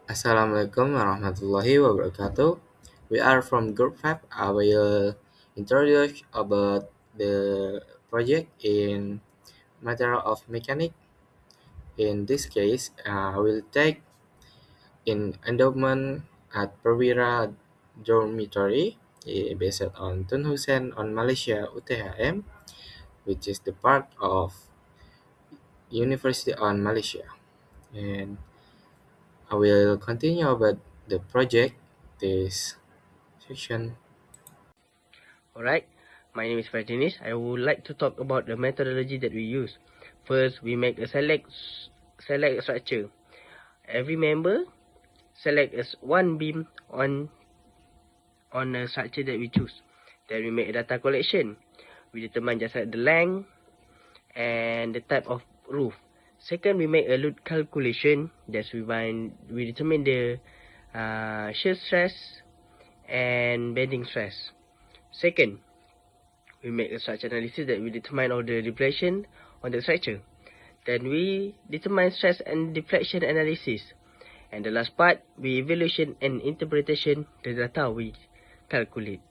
Assalamualaikum warahmatullahi wabarakatuh. We are from Group 5. I will introduce about the project in matter of mechanic. In this case, I will take in endowment at Perwira Dormitory based on Tun Hussein on Malaysia UTHM, which is the part of University on Malaysia. And I will continue about the project this section. Alright, my name is Ferdinand. I would like to talk about the methodology that we use. First, we make a select structure. Every member select as one beam on a structure that we choose. Then we make a data collection. We determine just like the length and the type of roof. Second, we make a load calculation. We determine the shear stress and bending stress. Second, we make a structure analysis that we determine all the deflection on the structure. Then we determine stress and deflection analysis. And the last part, we evaluation and interpretation the data we calculate.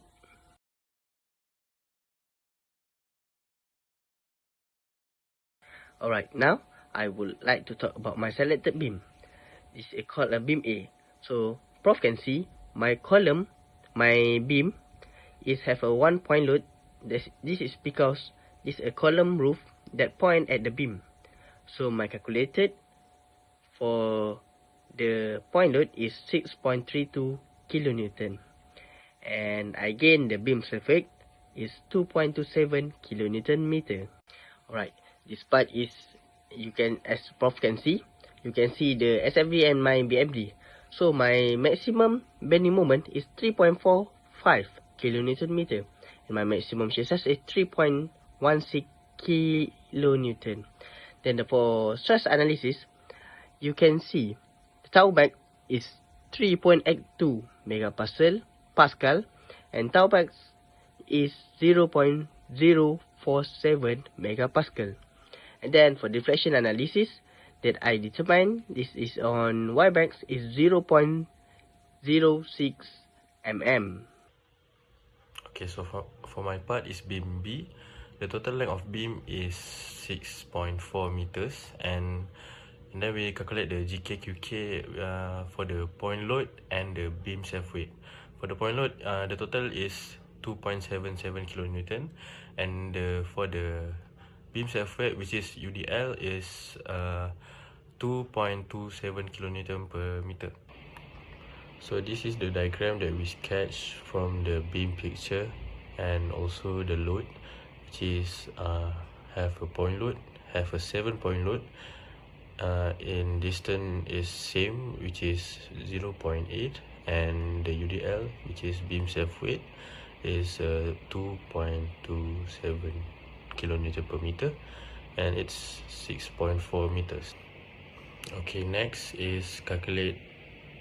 Alright, now I would like to talk about my selected beam. This is called a beam A. So Prof can see my column, my beam is have a 1 point load. This is because this is a column roof that point at the beam. So my calculated for the point load is 6.32 kilonewton. And again the beam effect is 2.27 kilonewton meter. Alright, this part is, as Prof can see, you can see the SFD and my BMD. So my maximum bending moment is 3.45 kilonewton meter. And my maximum shear stress is 3.16 kilonewton. Then for stress analysis, you can see the tau max is 3.82 megapascal and tau max is 0.047 megapascal. And then for deflection analysis that I determined, this is on Y max is 0.06 mm. Okay, so for my part is beam B. The total length of beam is 6.4 meters, and then we calculate the GKQK for the point load and the beam self weight. For the point load, the total is 2.77 kilonewton, and for the beam self weight, which is UDL, is 2.27 kilonewton per meter. So this is the diagram that we sketched from the beam picture, and also the load, which is have a point load, have a 7-point load. In distance is same, which is 0.8, and the UDL, which is beam self weight, is 2.27 kilonewton per meter, and it's 6.4 meters. Okay, next is calculate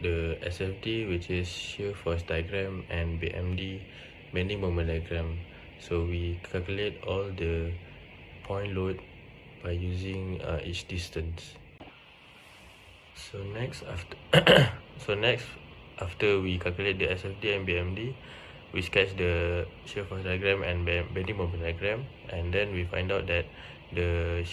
the SFD, which is shear force diagram, and BMD, bending moment diagram. So we calculate all the point load by using each distance. So next after we calculate the SFD and BMD, we sketch the shear force diagram and bending moment diagram, and then we find out that the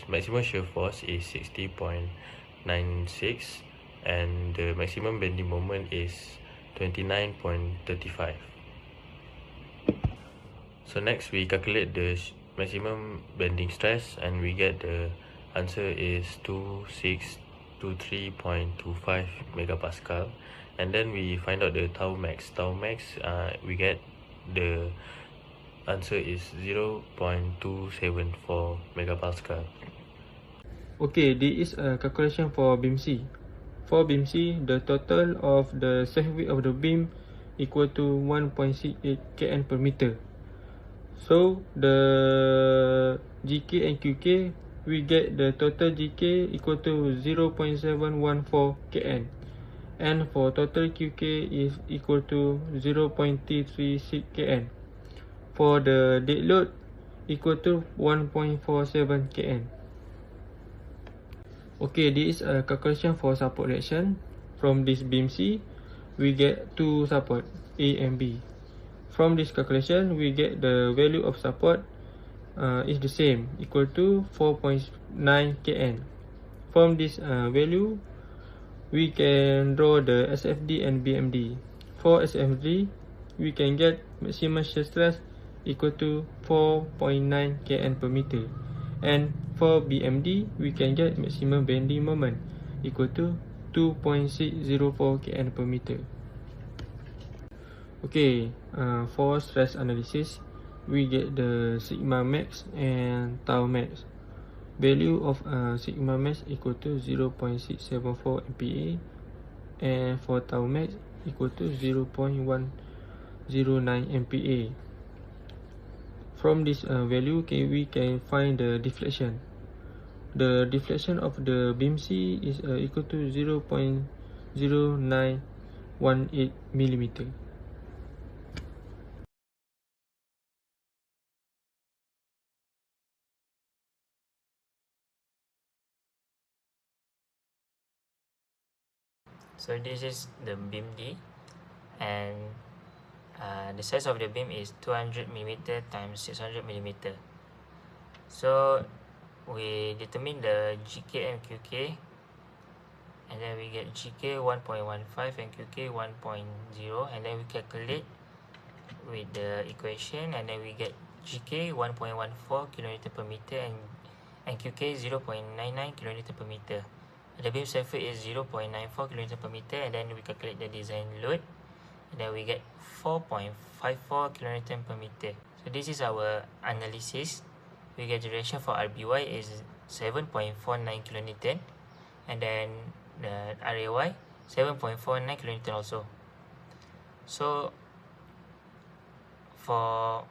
maximum shear force is 60.96, and the maximum bending moment is 29.35. So next we calculate the maximum bending stress, and we get the answer is 2623.25 megapascal. And then we find out the tau max. We get the answer is 0.274 megapascal. Okay, this is a calculation for beam C. For beam C, the total of the self weight of the beam equal to 1.68 kN per meter. So the GK and QK, we get the total GK equal to 0.714 kN, and for total QK is equal to 0.336 kN. For the dead load equal to 1.47 kN. Okay, this is a calculation for support reaction. From this beam C, we get two support, A and B. From this calculation, we get the value of support is the same, equal to 4.9 kN. From this value, we can draw the SFD and BMD. For SFD, we can get maximum shear stress equal to 4.9 kN per meter. And for BMD, we can get maximum bending moment equal to 2.604 kN per meter. Okay, for stress analysis, we get the sigma max and tau max. Value of sigma max equal to 0.674 MPa, and for tau max equal to 0.109 MPa. From this value, we can find the deflection. The deflection of the beam C is equal to 0.0918 millimeter. So this is the beam D, and the size of the beam is 200 millimeter times 600 millimeter. So we determine the GK and QK, and then we get GK 1.15 and QK 1.0, and then we calculate with the equation, and then we get GK 1.14 kN per meter and QK 0.99 kN per meter. The beam surface is 0.94 kN per meter, and then we calculate the design load, and then we get 4.54 kN per meter. So this is our analysis. We get the ratio for RBY is 7.49 kN, and then the RAY 7.49 kN also. So for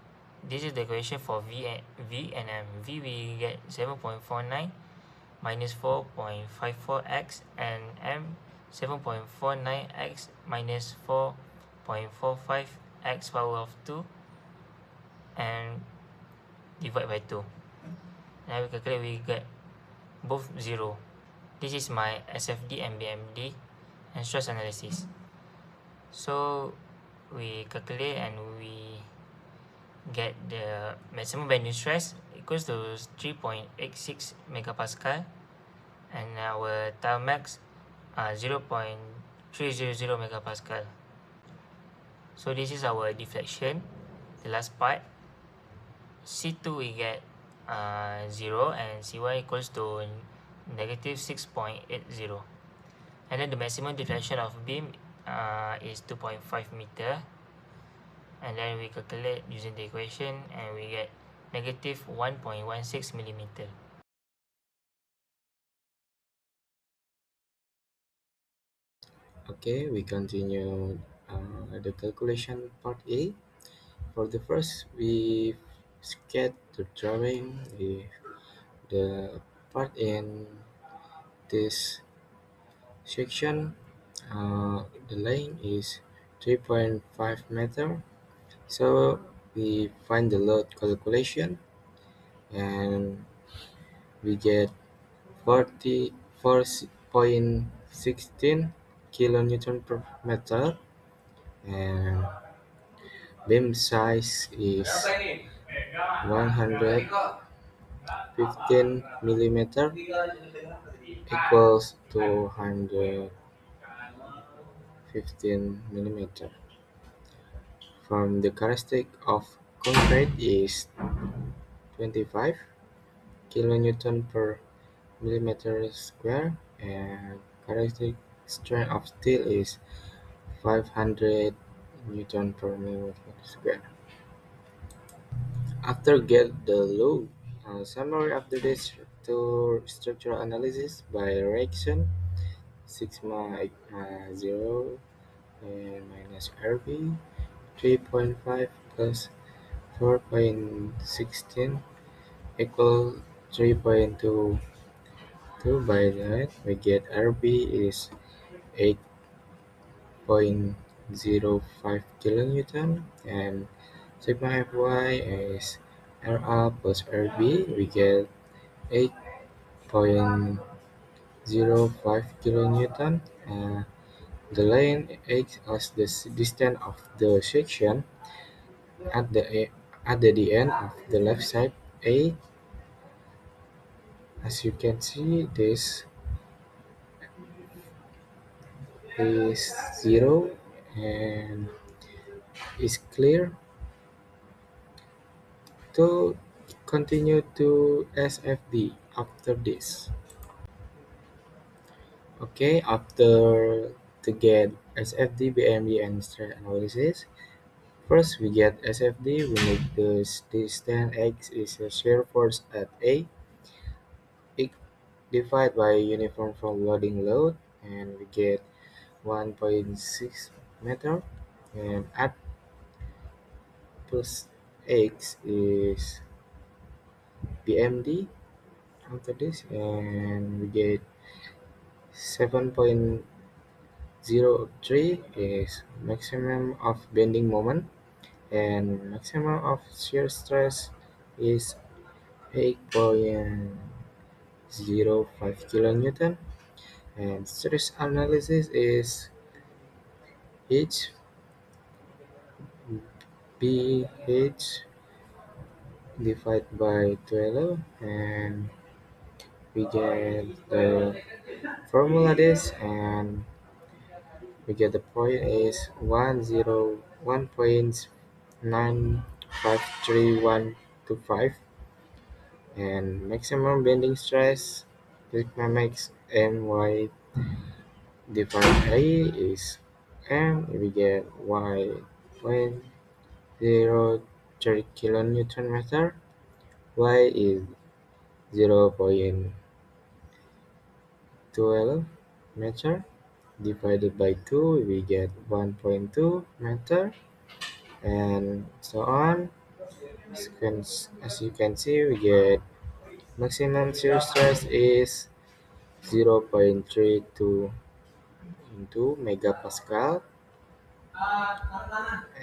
this is the equation for V and M. V we get 7.49 minus 4.54x, and M 7.49x minus 4.45x power of 2 and divide by 2. Now we calculate, we get both 0. This is my SFD and BMD and stress analysis. So we calculate and we get the maximum bending stress equals to 3.86 megapascal, and our tau max 0.300 megapascal. So this is our deflection, the last part. C2 we get 0, and Cy equals to negative 6.80. And then the maximum deflection of beam is 2.5 meter, and then we calculate using the equation, and we get negative 1.16 millimeter. Okay, we continue the calculation part A. For the first, we sketch the drawing with the part in this section. The length is 3.5 meter. So we find the load calculation, and we get 44.16 kilonewton per meter, and beam size is 115 millimeter, equals to 115 millimeter. From the characteristic of concrete is 25 kilonewton per millimeter square, and characteristic strength of steel is 500 Newton per millimeter square. After get the load, summary after this to structural analysis by reaction, sigma 0 and minus RB 3.5 plus 4.16 equal 3.22. By that we get RB is 8.05 kilonewton, and sigma Fy is RR plus RB, we get 8.05 kilonewton. The line X as the distance of the section at the end of the left side A. As you can see, this is 0 and is clear to continue to SFD after this. Okay, after to get SFD, BMD, and stress analysis, first we get SFD, we make the distance X is a shear force at A, it divided by uniform from loading load, and we get 1.6 meter, and at plus X is BMD after this, and we get 7.03 is maximum of bending moment, and maximum of shear stress is 8.05 kilonewton, and stress analysis is H BH divided by 12, and we get the formula this, and we get the point is 101.95325, and maximum bending stress sigma max my divided A is M, we get y point 0.03 kilonewton meter, y is 0.12 meter, divided by 2 we get 1.2 meter, and so on. As you can see, we get maximum shear stress is 0.32 into megapascal,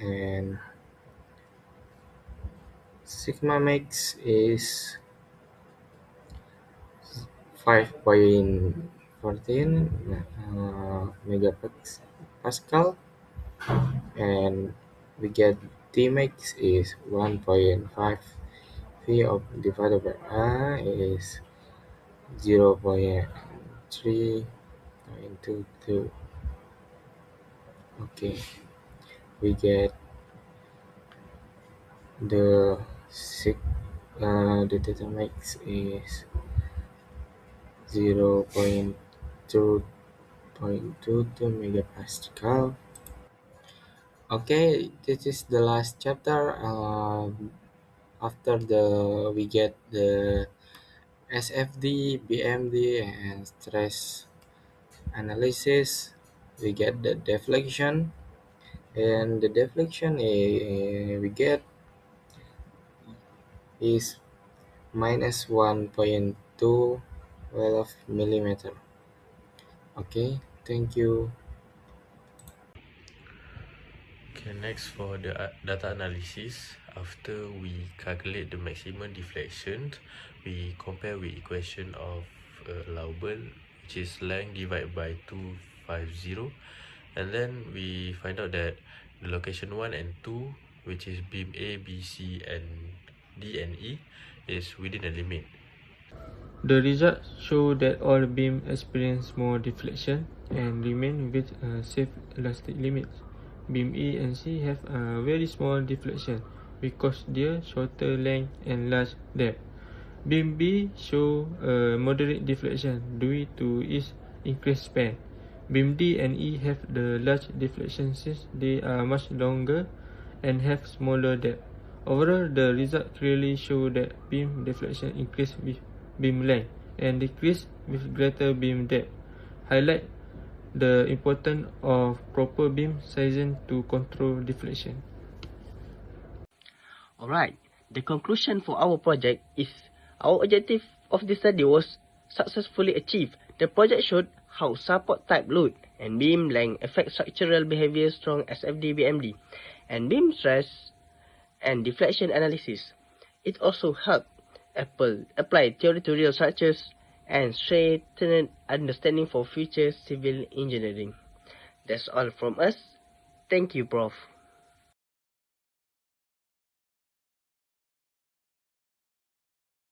and sigma max is 5.14 megapascal, and we get T max is 1.5, V of divided by R is 0.322. Okay, we get the the data max is 0.222 megapascal. Okay, this is the last chapter. After we get the SFD, BMD, and stress analysis, we get the deflection, and the deflection we get is minus 1.2 of millimeter. Okay, thank you. Okay, next for the data analysis, after we calculate the maximum deflection, we compare with equation of allowable, which is length divided by 250, and then we find out that the location 1 and 2, which is beam A, B, C, and D and E, is within the limit. The results show that all beams experience more deflection and remain with a safe elastic limit. Beam E and C have a very small deflection because their shorter length and large depth. Beam B show a moderate deflection due to its increased span. Beam D and E have the large deflection since they are much longer and have smaller depth. Overall, the result clearly show that beam deflection increase with beam length and decrease with greater beam depth. Highlight the importance of proper beam sizing to control deflection. Alright, the conclusion for our project is our objective of the study was successfully achieved. The project showed how support type load and beam length affect structural behavior strong SFD BMD and beam stress and deflection analysis. It also helped apply theory to real structures and strengthened understanding for future civil engineering. That's all from us. Thank you, Prof.